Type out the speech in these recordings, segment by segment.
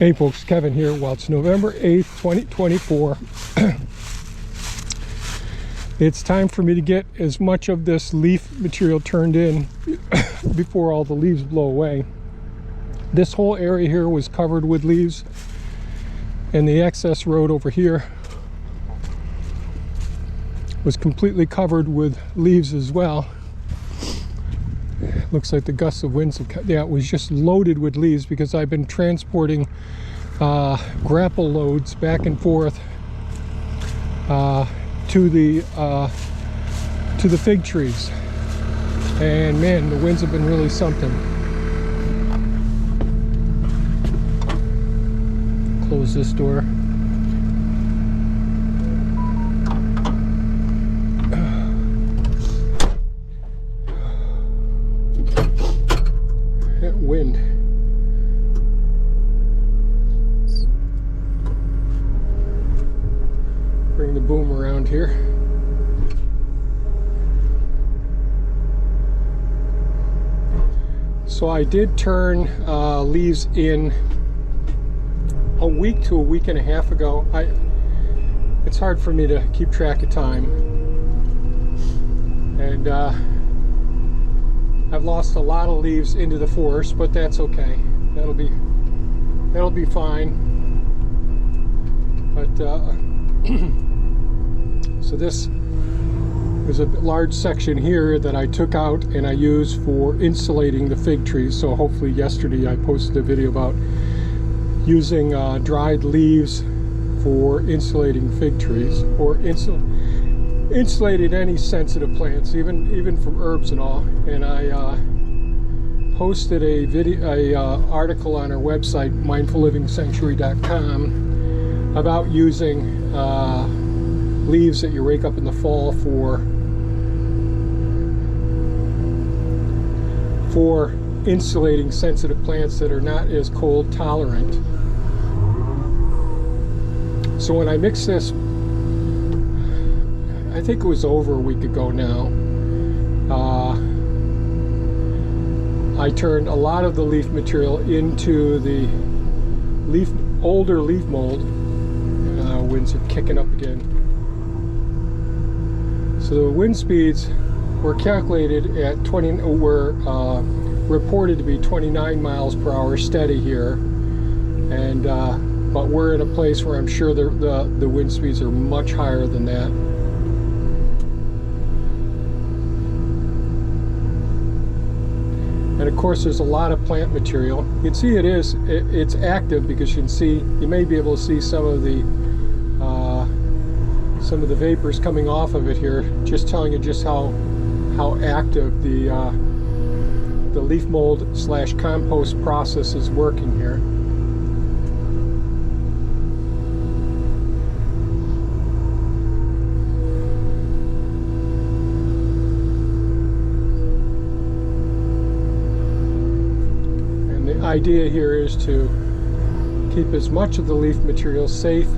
Hey folks, Kevin here. Well, it's November 8th, 2024. It's time for me to get as much of this leaf material turned in before all the leaves blow away. This whole area here was covered with leaves, and the access road over here was completely covered with leaves as well. Looks like the gusts of winds have, yeah, it was just loaded with leaves because I've been transporting grapple loads back and forth to the fig trees, and man, the winds have been really something. Close this door. That wind. Bring the boom around here. So I did turn leaves in a week to a week and a half ago. It's hard for me to keep track of time, and I've lost a lot of leaves into the forest, but that's okay. That'll be fine. But so this is a large section here that I took out and I used for insulating the fig trees. So hopefully yesterday I posted a video about using dried leaves for insulating fig trees, or insulated any sensitive plants, even from herbs and all. And I posted a article on our website, mindfullivingsanctuary.com, about using leaves that you rake up in the fall for insulating sensitive plants that are not as cold tolerant. So when I mixed this, I think it was over a week ago now, I turned a lot of the leaf material into the older leaf mold. Winds are kicking up again. So the wind speeds were calculated at reported to be 29 miles per hour steady here, and but we're in a place where I'm sure the wind speeds are much higher than that. And of course there's a lot of plant material. You can see it's active, because you may be able to see some of the vapors coming off of it here, just telling you just how active the leaf mold / compost process is working here. And the idea here is to keep as much of the leaf material safe,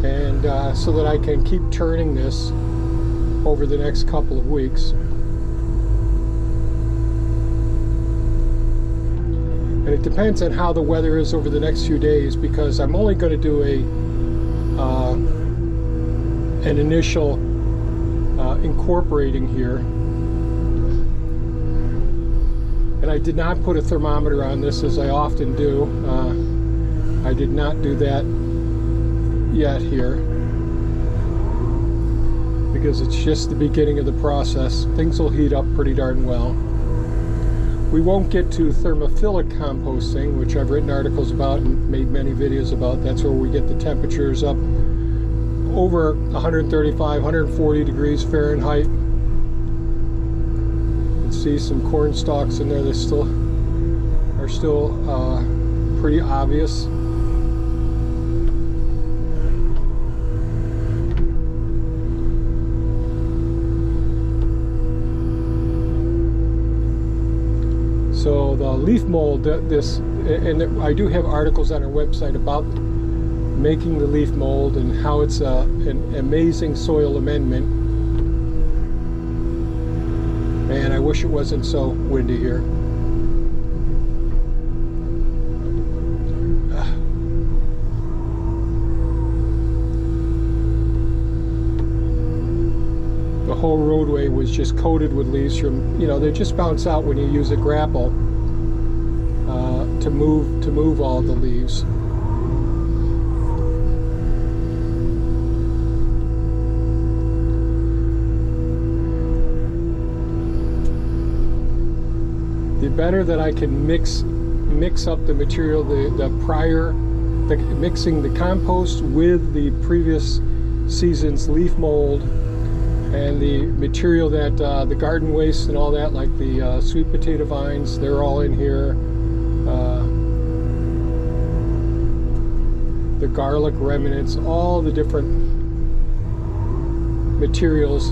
and so that I can keep turning this over the next couple of weeks. And it depends on how the weather is over the next few days, because I'm only going to do an initial incorporating here. And I did not put a thermometer on this, as I often do. I did not do that yet here, because it's just the beginning of the process. Things will heat up pretty darn well. We won't get to thermophilic composting, which I've written articles about and made many videos about. That's where we get the temperatures up over 135, 140 degrees Fahrenheit. You can see some corn stalks in there that are still pretty obvious. So the leaf mold, and I do have articles on our website about making the leaf mold and how it's an amazing soil amendment. Man, I wish it wasn't so windy here. whole roadway was just coated with leaves from, they just bounce out when you use a grapple to move all the leaves. The better that I can mix up the material, mixing the compost with the previous season's leaf mold and the material that the garden waste and all that, like the sweet potato vines, they're all in here. The garlic remnants, all the different materials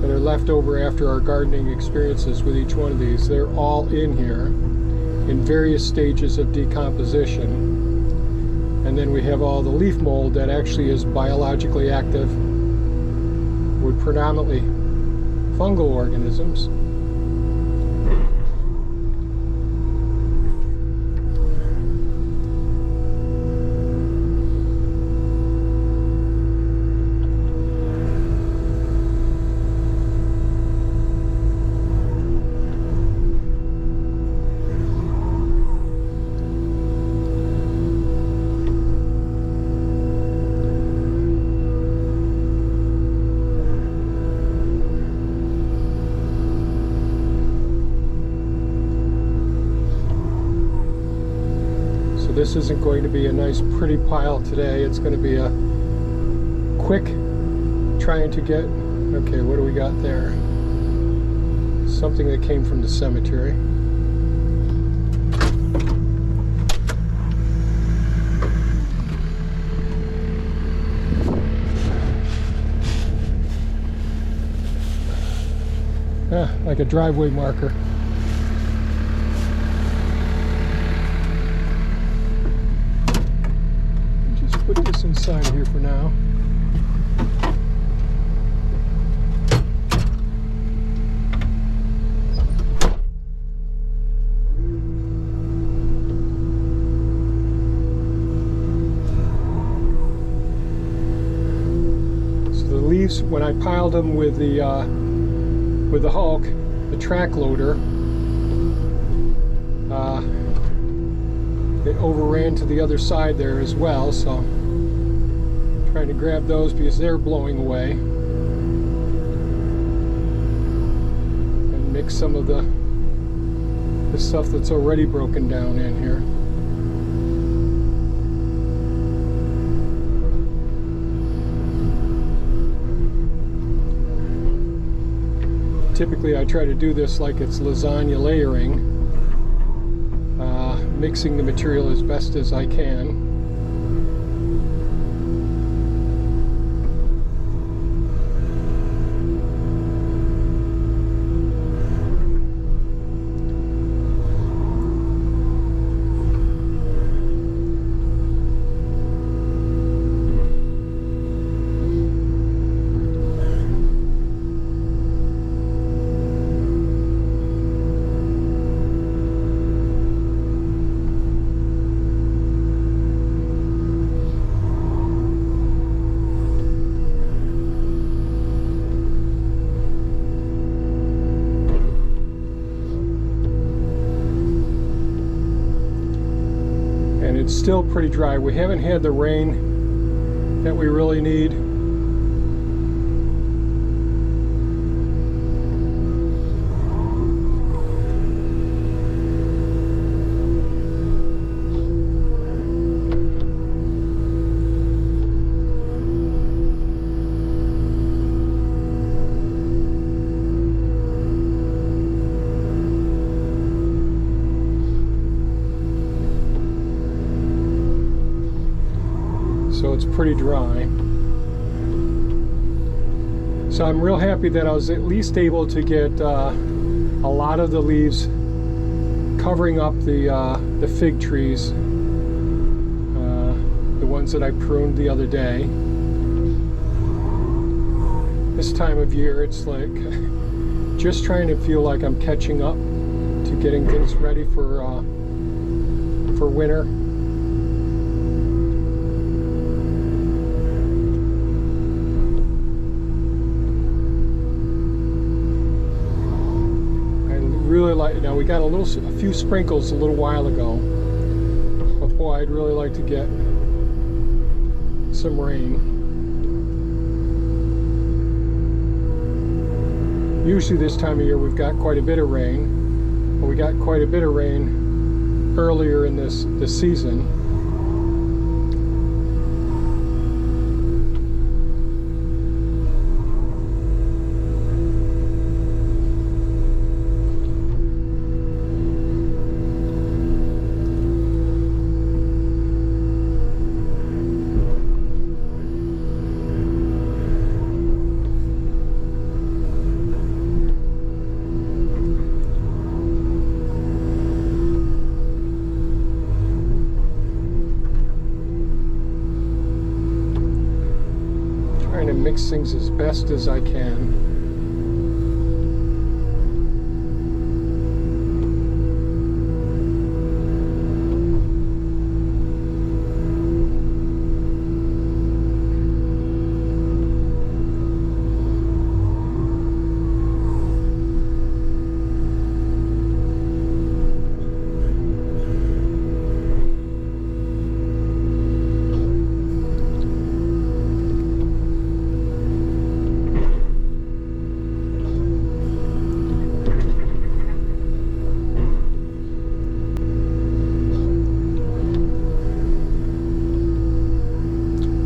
that are left over after our gardening experiences with each one of these, they're all in here in various stages of decomposition. And then we have all the leaf mold that actually is biologically active with predominantly fungal organisms. This isn't going to be a nice pretty pile today. It's going to be a quick trying to get, okay, what do we got there? Something that came from the cemetery. Like a driveway marker. Put this inside here for now. So the leaves, when I piled them with the Hulk, the track loader, it overran to the other side there as well, so I'm trying to grab those because they're blowing away and mix some of the stuff that's already broken down in here. Typically I try to do this like it's lasagna layering, mixing the material as best as I can. It's still pretty dry. We haven't had the rain that we really need. So it's pretty dry. So I'm real happy that I was at least able to get a lot of the leaves covering up the fig trees, the ones that I pruned the other day. This time of year, it's like just trying to feel like I'm catching up to getting things ready for winter. right now. We got a few sprinkles a little while ago, but boy, I'd really like to get some rain. Usually this time of year we've got quite a bit of rain, but we got quite a bit of rain earlier in this season. Mix things as best as I can.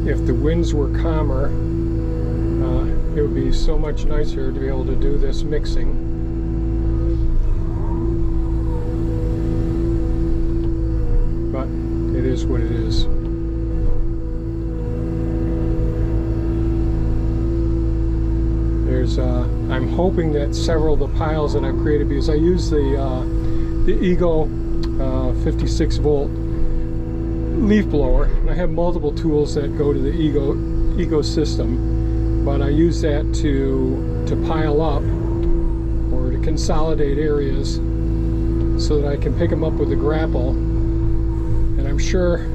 If the winds were calmer, it would be so much nicer to be able to do this mixing. But it is what it is. I'm hoping that several of the piles that I've created, because I use the Ego 56 volt leaf blower, and I have multiple tools that go to the Ego system, but I use that to pile up or to consolidate areas so that I can pick them up with a grapple. And I'm sure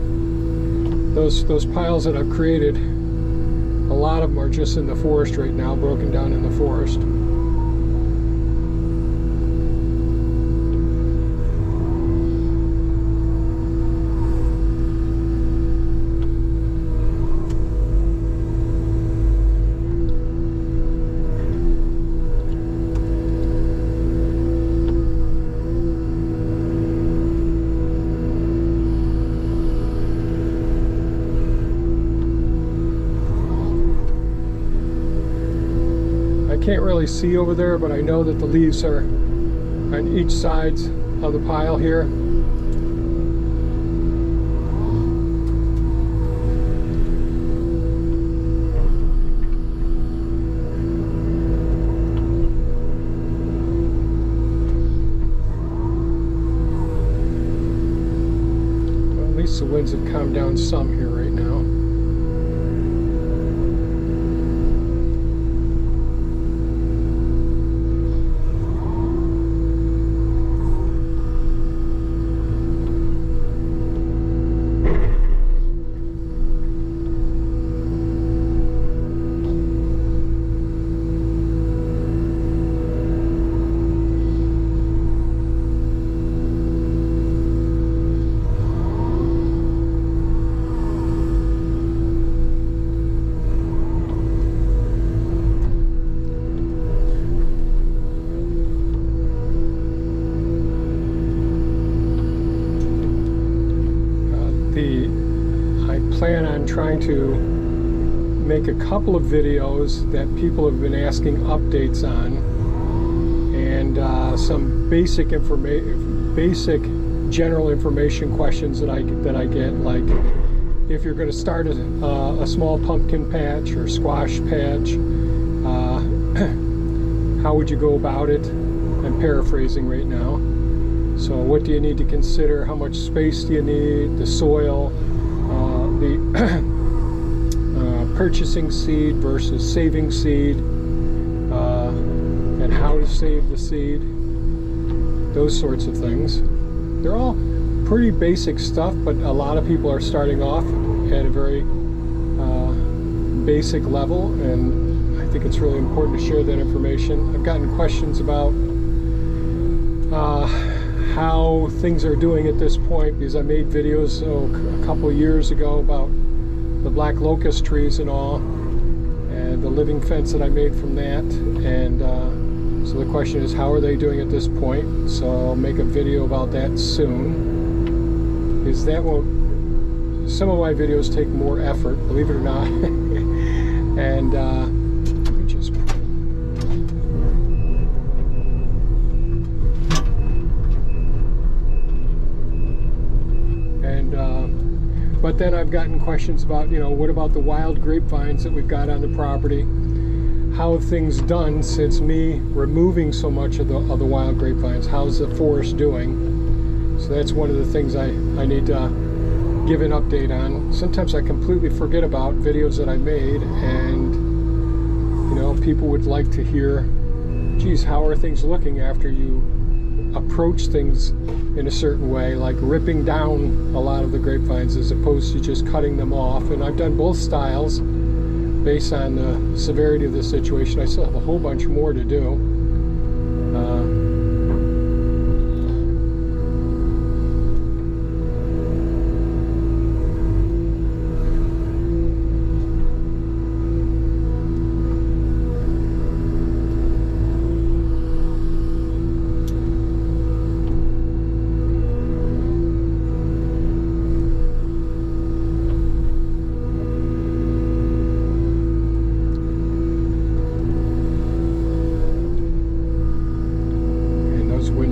those piles that I've created, a lot of them are just in the forest right now, broken down in the forest. Can't really see over there, but I know that the leaves are on each side of the pile here. Well, at least the winds have calmed down some here right now. Plan on trying to make a couple of videos that people have been asking updates on, and some basic general information questions that I get, like if you're going to start a small pumpkin patch or squash patch, how would you go about it? I'm paraphrasing right now. So what do you need to consider? How much space do you need? The soil, the purchasing seed versus saving seed, and how to save the seed, those sorts of things. They're all pretty basic stuff, but a lot of people are starting off at a very basic level, and I think it's really important to share that information. I've gotten questions about how things are doing at this point, because I made videos a couple of years ago about the black locust trees and all, and the living fence that I made from that. And so the question is, how are they doing at this point? So I'll make a video about that soon, because that won't, some of my videos take more effort, believe it or not. And let me just but then I've gotten questions about, you know, what about the wild grapevines that we've got on the property? How have things done since me removing so much of the wild grapevines? How's the forest doing? So that's one of the things I need to give an update on. Sometimes I completely forget about videos that I made, and you know, people would like to hear, geez, how are things looking after you approach things in a certain way, like ripping down a lot of the grapevines as opposed to just cutting them off. And I've done both styles based on the severity of the situation. I still have a whole bunch more to do.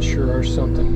Sure are something.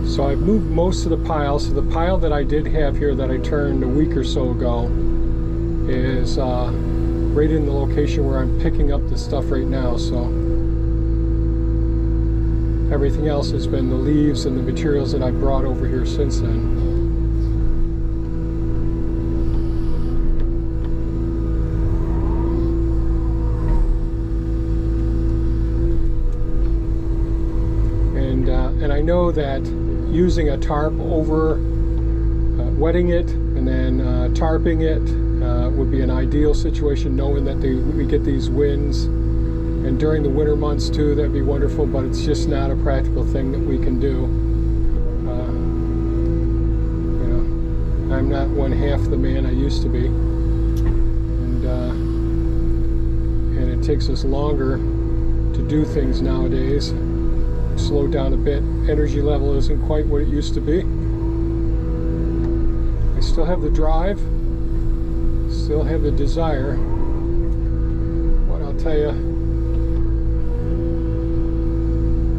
So I've moved most of the piles. So the pile that I did have here that I turned a week or so ago is right in the location where I'm picking up the stuff right now. So everything else has been the leaves and the materials that I brought over here since then. And I know that using a tarp over, wetting it and then tarping it would be an ideal situation, knowing that we get these winds. And during the winter months too, that'd be wonderful, but it's just not a practical thing that we can do. You know, I'm not one half the man I used to be. And it takes us longer to do things nowadays. Slow down a bit. Energy level isn't quite what it used to be. I still have the drive, still have the desire. What I'll tell you,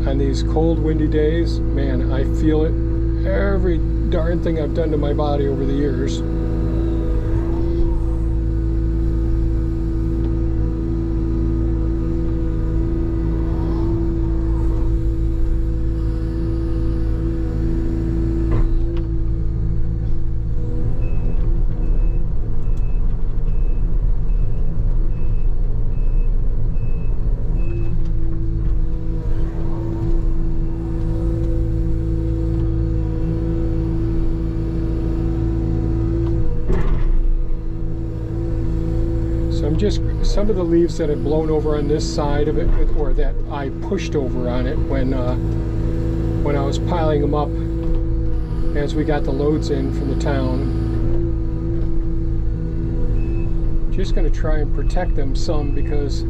on these cold, windy days, man, I feel it. Every darn thing I've done to my body over the years. Some of the leaves that have blown over on this side of it, or that I pushed over on it when I was piling them up as we got the loads in from the town. Just going to try and protect them some, because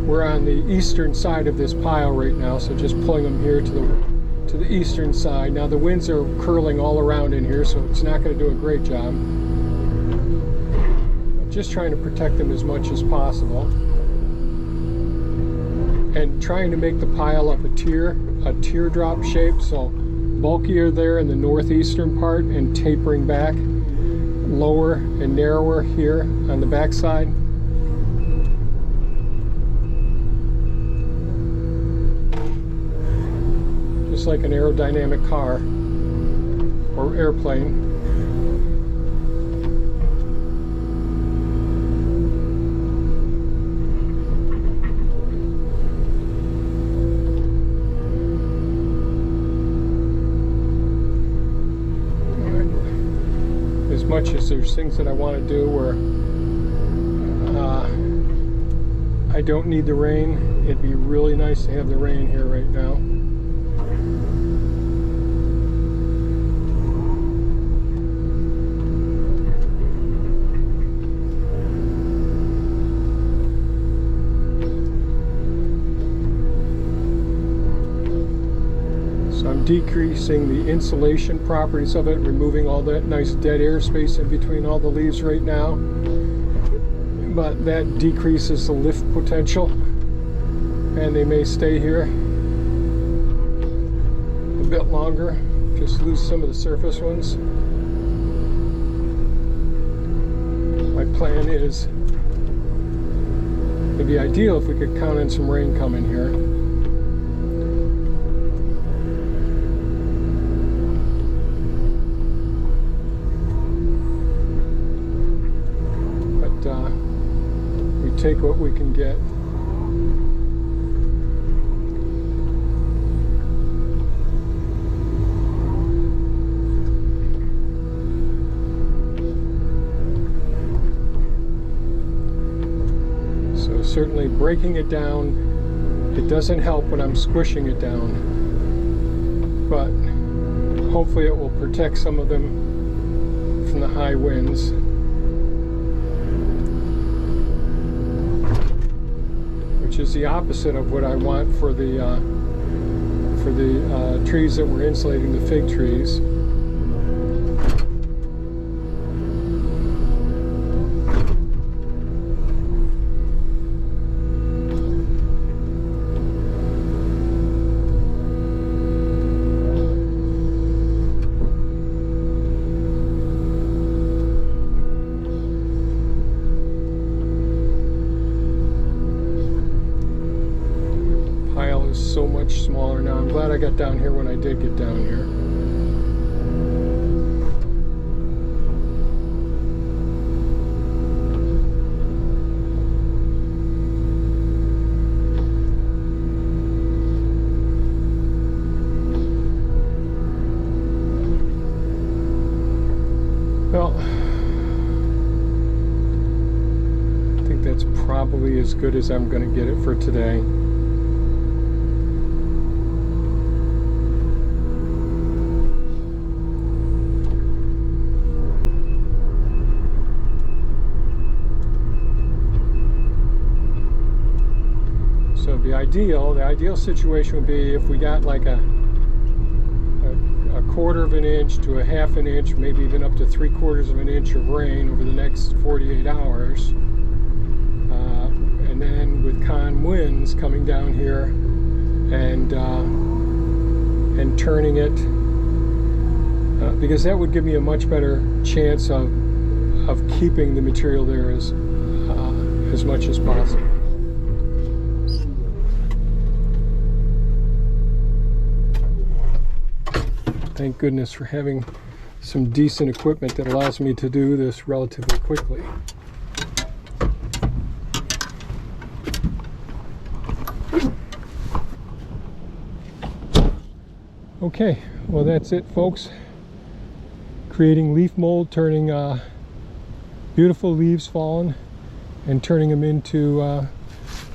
we're on the eastern side of this pile right now, so just pulling them here to the eastern side. Now the winds are curling all around in here, so it's not going to do a great job. Just trying to protect them as much as possible. and trying to make the pile up a teardrop shape, so bulkier there in the northeastern part and tapering back, lower and narrower here on the backside. Just like an aerodynamic car or airplane. As much as there's things that I want to do where I don't need the rain, it'd be really nice to have the rain here right now. I'm decreasing the insulation properties of it, removing all that nice dead air space in between all the leaves right now. But that decreases the lift potential, and they may stay here a bit longer. Just lose some of the surface ones. My plan is, it'd be ideal if we could count on some rain coming here. Take what we can get. So certainly breaking it down, it doesn't help when I'm squishing it down, but hopefully it will protect some of them from the high winds. Which is the opposite of what I want for the trees that we're insulating, the fig trees. So much smaller now. I'm glad I got down here when I did get down here. Well, I think that's probably as good as I'm going to get it for today. The ideal situation would be if we got like a quarter of an inch to a half an inch, maybe even up to 3/4 of an inch of rain over the next 48 hours. And then with calm winds coming down here and turning it, because that would give me a much better chance of keeping the material there as much as possible. Thank goodness for having some decent equipment that allows me to do this relatively quickly. Okay, well that's it, folks. Creating leaf mold, turning beautiful leaves fallen and turning them into a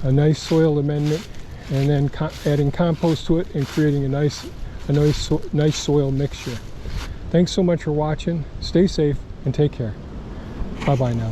nice soil amendment, and then adding compost to it and creating a nice soil mixture. Thanks so much for watching. Stay safe and take care. Bye-bye now.